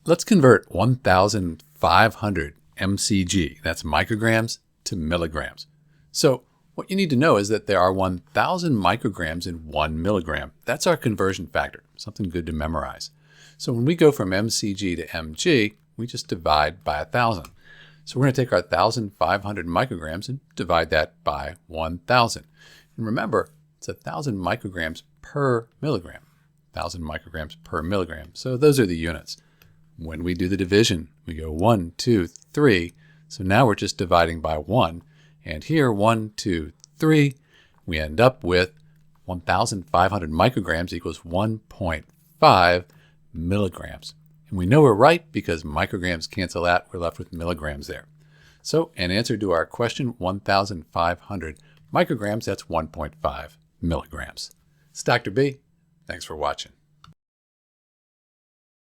Let's convert 1,500 mcg, that's micrograms, to milligrams. So what you need to know is that there are 1,000 micrograms in 1 milligram. That's our conversion factor, something good to memorize. So when we go from mcg to mg, we just divide by 1,000. So we're going to take our 1,500 micrograms and divide that by 1,000. And remember, it's 1,000 micrograms per milligram. 1,000 micrograms per milligram. So those are the units. When we do the division, we go 1, 2, 3. So now we're just dividing by 1. And here, 1, 2, 3, we end up with 1,500 micrograms equals 1.5 milligrams. And we know we're right because micrograms cancel out. We're left with milligrams there. So in answer to our question, 1,500 micrograms, that's 1.5 milligrams. It's Dr. B. Thanks for watching.